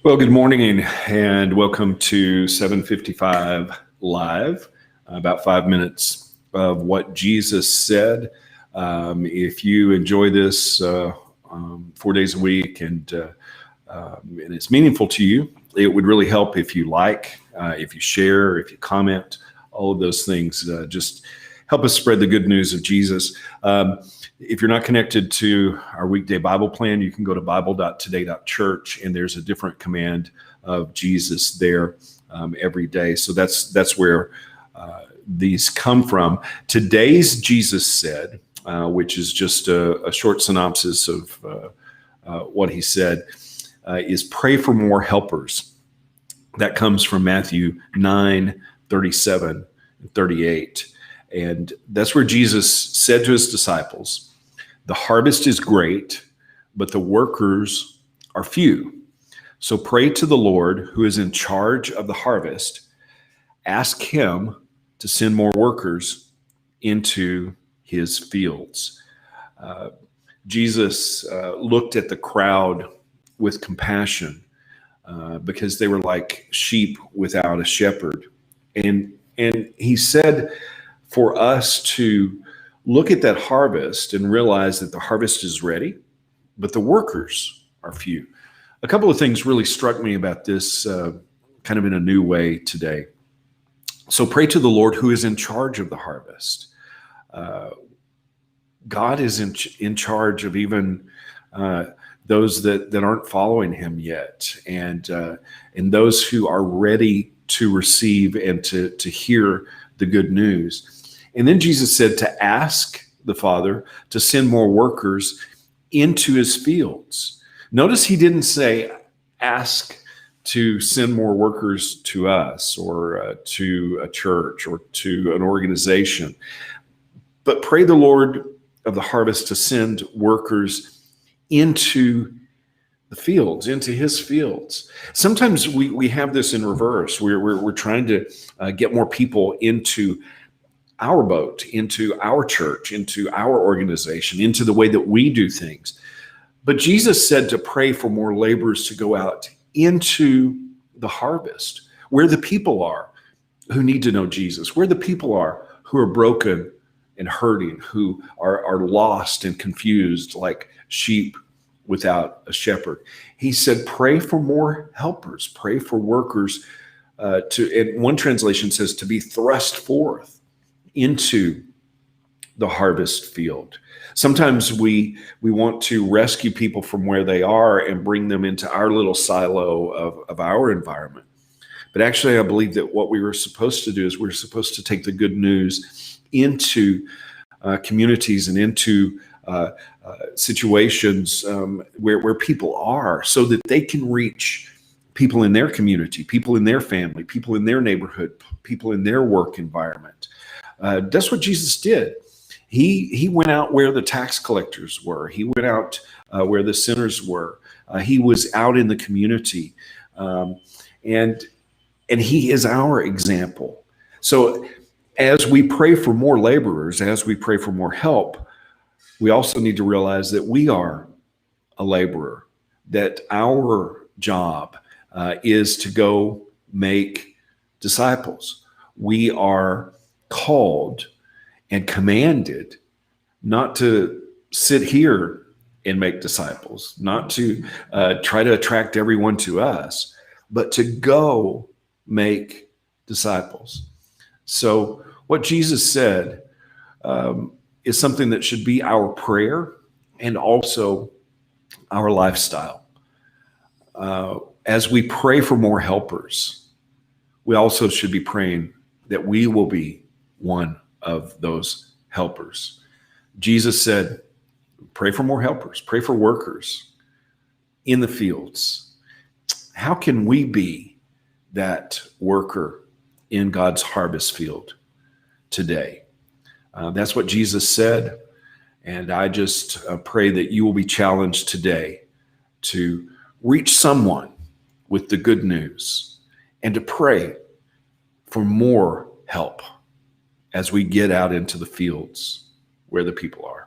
Well, good morning and welcome to 755 Live, about 5 minutes of what Jesus said. If you enjoy this 4 days a week and it's meaningful to you, it would really help if you if you share, if you comment, all of those things. Just help us spread the good news of Jesus. If you're not connected to our weekday Bible plan, you can go to bible.today.church, and there's a different command of Jesus there every day. So that's where these come from. Today's Jesus said, which is just a short synopsis of what he said, is pray for more helpers. That comes from Matthew 9:37 and 38. And that's where Jesus said to his disciples, the harvest is great, but the workers are few. So pray to the Lord who is in charge of the harvest. Ask him to send more workers into his fields. Jesus looked at the crowd with compassion because they were like sheep without a shepherd. And he said, for us to look at that harvest and realize that the harvest is ready, but the workers are few. A couple of things really struck me about this kind of in a new way today. So pray to the Lord who is in charge of the harvest. God is in charge of even those that aren't following him yet, and those who are ready to receive and to hear the good news. And then Jesus said to ask the Father to send more workers into his fields. Notice he didn't say ask to send more workers to us or to a church or to an organization, but pray the Lord of the harvest to send workers into the fields, into his fields. Sometimes we have this in reverse. We're trying to get more people into our boat, into our church, into our organization, into the way that we do things. But Jesus said to pray for more laborers to go out into the harvest, where the people are who need to know Jesus, where the people are who are broken and hurting, who are lost and confused like sheep without a shepherd. He said, pray for more helpers, pray for workers and one translation says to be thrust forth into the harvest field. Sometimes we want to rescue people from where they are and bring them into our little silo of our environment. But actually, I believe that what we were supposed to do is we're supposed to take the good news into communities and into situations where people are, so that they can reach people in their community, people in their family, people in their neighborhood, people in their work environment. That's what Jesus did. He went out where the tax collectors were. He went out where the sinners were. He was out in the community, and he is our example. So as we pray for more laborers, as we pray for more help, we also need to realize that we are a laborer, that our job is to go make disciples. We are called and commanded not to sit here and make disciples, not to try to attract everyone to us, but to go make disciples. So what Jesus said is something that should be our prayer and also our lifestyle. As we pray for more helpers, we also should be praying that we will be one of those helpers. Jesus said, pray for more helpers, pray for workers in the fields. How can we be that worker in God's harvest field today? That's what Jesus said. And I just pray that you will be challenged today to reach someone with the good news and to pray for more help as we get out into the fields where the people are.